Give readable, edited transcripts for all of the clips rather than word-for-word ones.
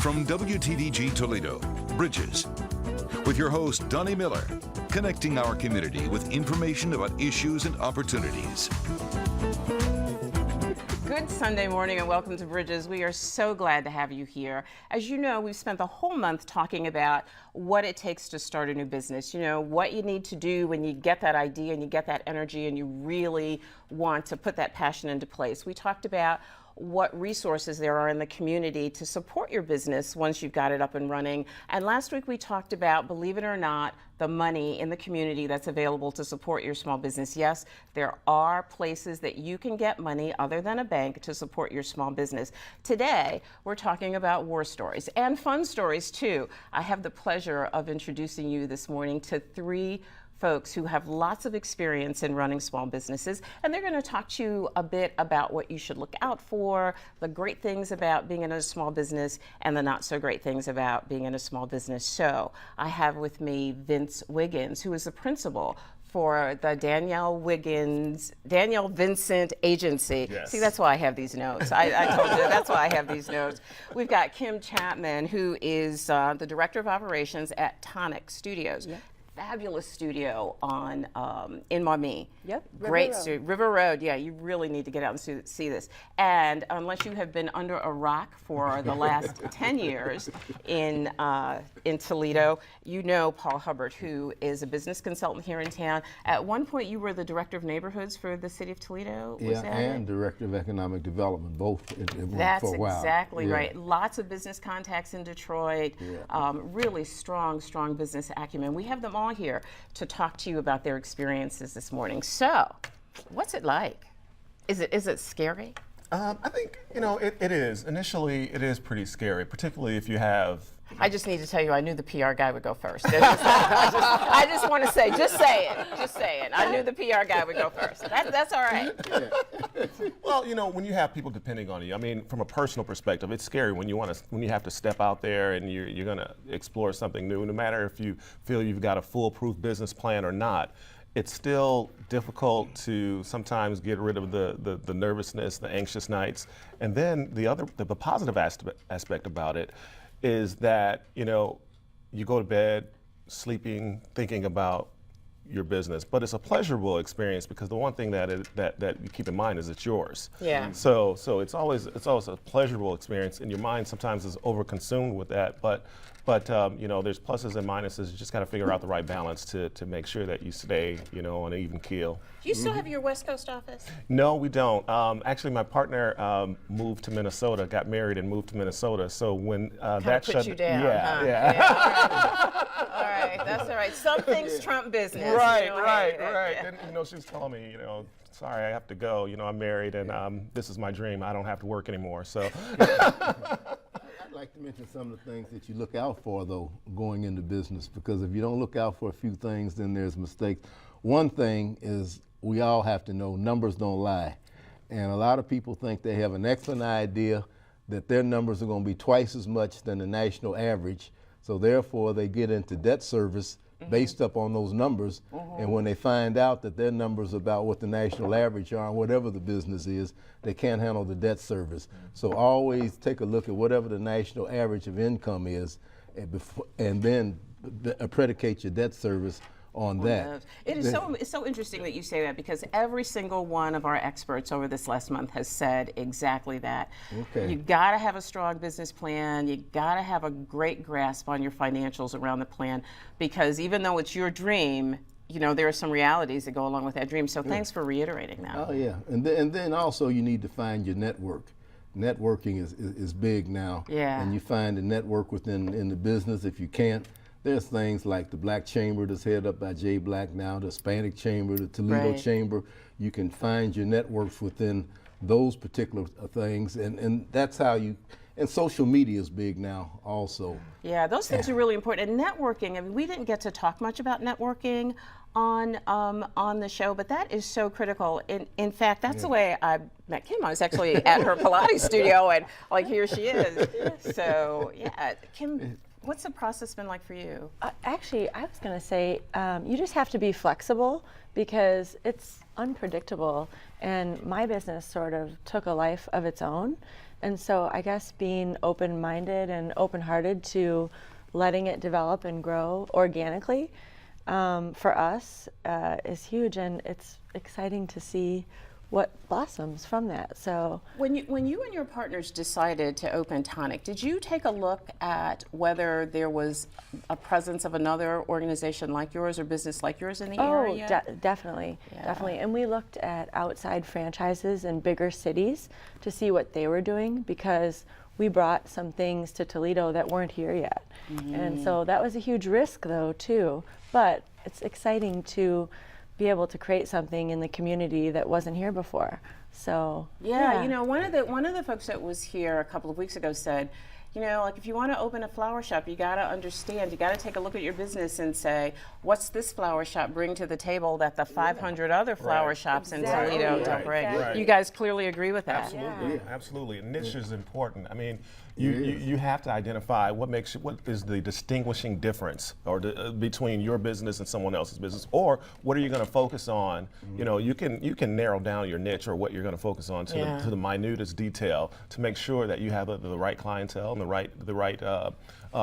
From WTDG Toledo, Bridges, with your host, Donnie Miller, connecting our community with information about issues and opportunities. Good Sunday morning and welcome to Bridges. We are so glad to have you here. As you know, we've spent the whole month talking about what it takes to start a new business. You know, what you need to do when you get that idea and you get that energy and you really want to put that passion into place. We talked about what resources there are in the community to support your business once you've got it up and running. And last week we talked about, believe it or not, the money in the community that's available to support your small business. Yes, there are places that you can get money other than a bank to support your small business. Today, we're talking about war stories and fun stories too. I have the pleasure of introducing you this morning to three folks who have lots of experience in running small businesses, and they're going to talk to you a bit about what you should look out for, the great things about being in a small business, and the not so great things about being in a small business. So I have with me Vince Wiggins, who is the principal for the Danielle Vincent Agency. Yes. See, that's why I have these notes. I told you, that's why I have these notes. We've got Kim Chapman, who is the Director of Operations at Tonic Studios. Yeah. Fabulous studio on in Maumee. Yep. Great studio. River Road. Yeah, you really need to get out and see this. And unless you have been under a rock for the last 10 years in Toledo, you know Paul Hubbard, who is a business consultant here in town. At one point, you were the Director of Neighborhoods for the City of Toledo. Was that and Director of Economic Development, both That's for a while. Exactly right. Lots of business contacts in Detroit. Yeah. Really strong business acumen. We have them all here to talk to you about their experiences this morning. So, what's it like? Is it scary? I think, it is. Initially, it is pretty scary, particularly if you have... I just need to tell you, I knew the PR guy would go first. I just want to say, just say it. I knew the PR guy would go first. That's all right. Well, when you have people depending on you, I mean, from a personal perspective, it's scary when you have to step out there and you're going to explore something new. No matter if you feel you've got a foolproof business plan or not, it's still difficult to sometimes get rid of the nervousness, the anxious nights. And then the positive aspect about it is that, you go to bed sleeping, thinking about your business, but it's a pleasurable experience because the one thing that you keep in mind is it's yours. Yeah. So it's always a pleasurable experience, and your mind sometimes is overconsumed with that, but there's pluses and minuses. You just got to figure out the right balance to make sure that you stay, on an even keel. Do you still have your West Coast office? No, we don't. Actually, my partner moved to Minnesota, got married and moved to Minnesota. So when that put you down. Yeah. All right, that's all right. Some things trump business. Right. And she was telling me, sorry, I have to go. I'm married, and this is my dream. I don't have to work anymore. So. I'd like to mention some of the things that you look out for, though, going into business, because if you don't look out for a few things, then there's mistakes. One thing is we all have to know numbers don't lie. And a lot of people think they have an excellent idea that their numbers are going to be twice as much than the national average. So therefore, they get into debt service based up on those numbers. And when they find out that their numbers are about what the national average are, whatever the business is, they can't handle the debt service. So always take a look at whatever the national average of income is, and then predicate your debt service on that. It's so interesting that you say that, because every single one of our experts over this last month has said exactly that. Okay. You got to have a strong business plan. You got to have a great grasp on your financials around the plan, because even though it's your dream, there are some realities that go along with that dream. So thanks for reiterating that. Oh yeah, and then also you need to find your network. Networking is big now. Yeah. And you find a network in the business. If you can't, there's things like the Black Chamber that's headed up by Jay Black now, the Hispanic Chamber, the Toledo Chamber. You can find your networks within those particular things, and that's how you. And social media is big now also. Yeah, those things are really important. And networking, I mean, we didn't get to talk much about networking on the show, but that is so critical. In fact, that's the way I met Kim. I was actually at her Pilates studio, and here she is. So yeah, Kim, what's the process been like for you? Actually, I was going to say, you just have to be flexible because it's unpredictable. And my business sort of took a life of its own. And so I guess being open-minded and open-hearted to letting it develop and grow organically for us is huge, and it's exciting to see what blossoms from that. So When you and your partners decided to open Tonic, did you take a look at whether there was a presence of another organization like yours or business like yours in the area? Definitely. And we looked at outside franchises in bigger cities to see what they were doing, because we brought some things to Toledo that weren't here yet. And so that was a huge risk though too, but it's exciting to be able to create something in the community that wasn't here before. So Yeah, you know, one of the folks that was here a couple of weeks ago said, you know, like if you want to open a flower shop, you got to understand, you got to take a look at your business and say, what's this flower shop bring to the table that the 500 other flower shops in Toledo don't bring? Right. You guys clearly agree with that. Absolutely, absolutely. Niche is important. I mean, you have to identify what is the distinguishing difference or between your business and someone else's business, or what are you going to focus on? You know, you can narrow down your niche or what you're going to focus on to the minutest detail to make sure that you have the right clientele and the right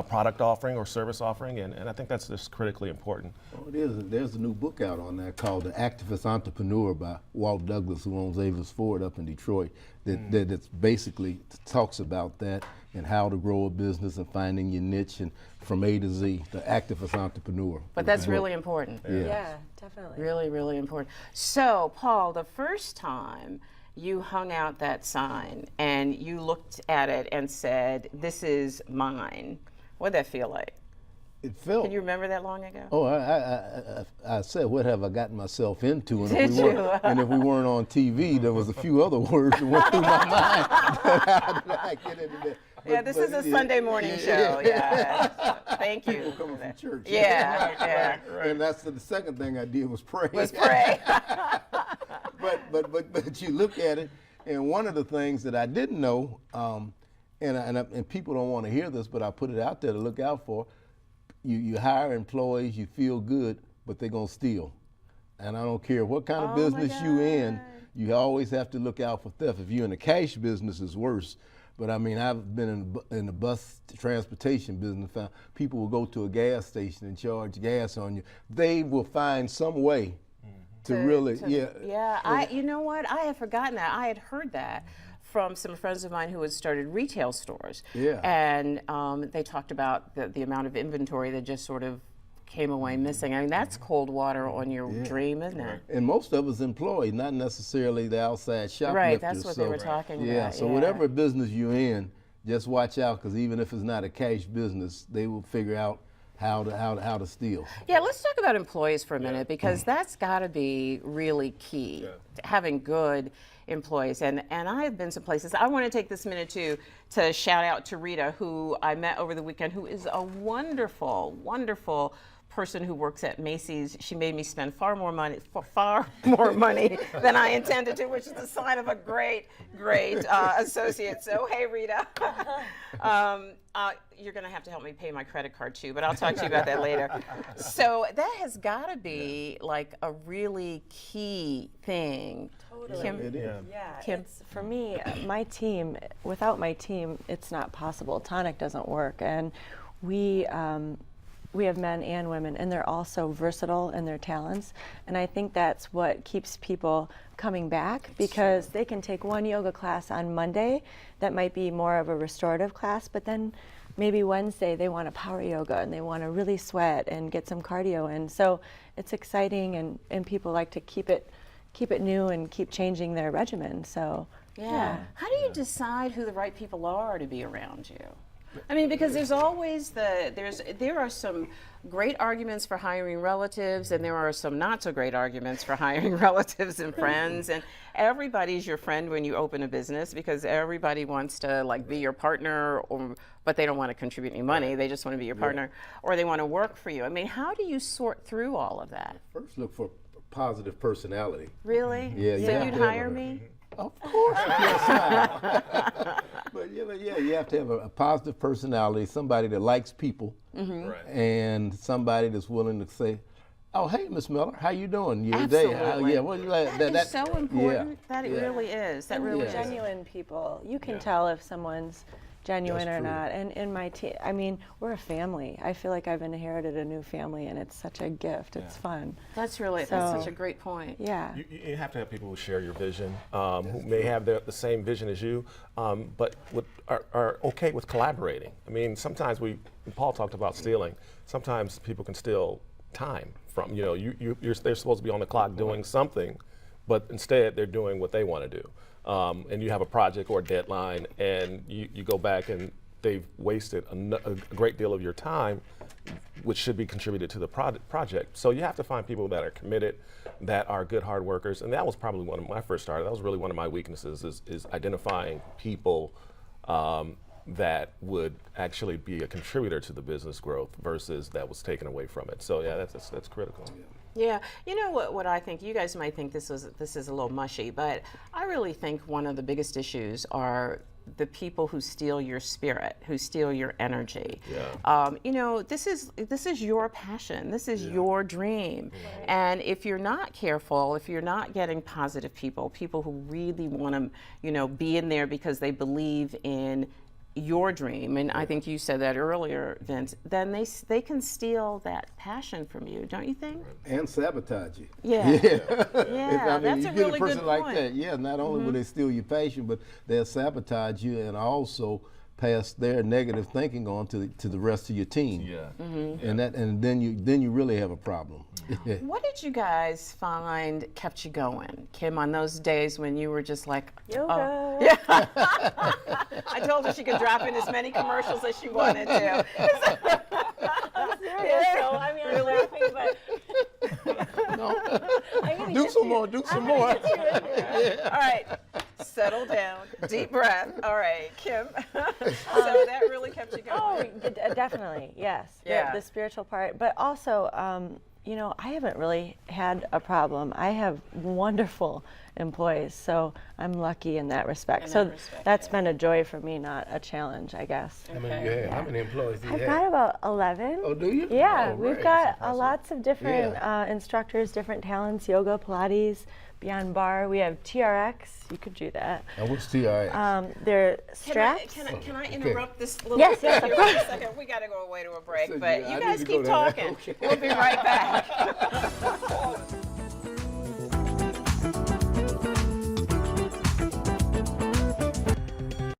product offering or service offering, and I think that's just critically important. Well, there's a new book out on that called The Activist Entrepreneur by Walt Douglas, who owns Avis Ford up in Detroit, that's basically talks about that and how to grow a business and finding your niche and from A to Z, the activist entrepreneur. But that's really important. yeah, definitely. Really, really important. So, Paul, the first time you hung out that sign and you looked at it and said, "This is mine," what did that feel like? It felt. Can you remember that long ago? Oh, I said, what have I gotten myself into? And Did you? And if we weren't on TV, there was a few other words that went through my mind. How did I get into that? Yeah, this is a Sunday morning show. Yeah. Thank you. People coming from church. Yeah, yeah. Right. And that's the second thing I did was pray. Let's pray. But you look at it, and one of the things that I didn't know, and people don't want to hear this, but I put it out there to look out for. You hire employees, you feel good, but they're gonna steal. And I don't care what kind of business you in, you always have to look out for theft. If you're in the cash business, it's worse. But I mean, I've been in the bus transportation business. Found people will go to a gas station and charge gas on you. They will find some way to really, You know what? I had forgotten that. I had heard that from some friends of mine who had started retail stores. Yeah. And they talked about the amount of inventory that just sort of came away missing. I mean, that's cold water on your dream, isn't it? And most of us employed, not necessarily the outside shoplifters. Right, that's what they were talking about. Yeah, so whatever business you're in, just watch out, because even if it's not a cash business, they will figure out how to steal. Yeah, let's talk about employees for a minute, because that's got to be really key, having good employees. And I have been some places. I want to take this minute to shout out to Rita, who I met over the weekend, who is a wonderful, wonderful person who works at Macy's. She made me spend far more money than I intended to, which is a sign of a great associate. So hey, Rita, you're going to have to help me pay my credit card too, but I'll talk to you about that later. So that has got to be like a really key thing. Totally. Kim, It is. Yeah, Kim? it's, for me, my team, without my team, it's not possible. Tonic doesn't work. And we have men and women, and they're all so versatile in their talents. And I think that's what keeps people coming back, because they can take one yoga class on Monday that might be more of a restorative class, but then maybe Wednesday they want a power yoga and they want to really sweat and get some cardio in. So it's exciting, and people like to keep it new and keep changing their regimen. So yeah. How do you decide who the right people are to be around you? I mean, because there's always there are some great arguments for hiring relatives, and there are some not so great arguments for hiring relatives and friends, and everybody's your friend when you open a business, because everybody wants to like be your partner, but they don't want to contribute any money. They just want to be your partner, or they want to work for you. I mean, how do you sort through all of that? First, look for positive personality. Really? Yeah, So you you'd have to hire me? Of course, you can't smile. But you have to have a positive personality, somebody that likes people, and somebody that's willing to say, Oh, hey, Miss Miller, how you doing? Your Absolutely. Day? Yeah, well, That is so important. Yeah, That it yeah. really is. That And really they're is. genuine people. You can Yeah. tell if someone's genuine That's or true. not. And in my team, I mean, we're a family. I feel like I've inherited a new family, and it's such a gift. It's fun. That's such So- a great point. Yeah. You have to have people who share your vision, who may have the same vision as you, but are okay with collaborating. I mean, sometimes Paul talked about stealing. Sometimes people can steal time from, they're supposed to be on the clock doing something, but instead they're doing what they want to do. And you have a project or a deadline, and you go back and they've wasted a great deal of your time, which should be contributed to the project. So you have to find people that are committed, that are good hard workers, and that was probably when I first started. That was really one of my weaknesses is identifying people that would actually be a contributor to the business growth versus that was taken away from it. So yeah, that's critical. Yeah, you know what I think, you guys might think this is a little mushy, but I really think one of the biggest issues are the people who steal your spirit, who steal your energy. Yeah. This is your passion, this is your dream. And if you're not careful, if you're not getting positive people who really want to, be in there because they believe in your dream, and I think you said that earlier, Vince, then they can steal that passion from you, don't you think? And sabotage you. Yeah. Yeah, that's you a get really a person good like point. that, yeah, not only will they steal your passion, but they'll sabotage you and also pass their negative thinking on to the rest of your team. Yeah. And then you really have a problem. What did you guys find kept you going, Kim, on those days when you were just like, Yoga. oh. Yeah. I told her she could drop in as many commercials as she wanted to. I'm serious, so I mean, I'm laughing, but Do some more. All right, settle down, deep breath. All right, Kim. So that really kept you going. definitely, yes. Yeah. The spiritual part, but also, I haven't really had a problem. I have wonderful employees, so I'm lucky in that respect. In So that respect, that's been a joy for me, not a challenge, I guess. How many you have? How many employees do you I've have? got about 11. Oh, do you? Yeah, Oh, we've right. got That's lots of different Yeah. instructors, different talents, yoga, Pilates, Beyond Bar. We have TRX. You could do that. And what's TRX? They're straps. Can I interrupt this little Yes, bit yes, here of for a course. second? We got to go away to a break, So, but yeah, I you need guys to go keep down there. talking. Okay. We'll be right back.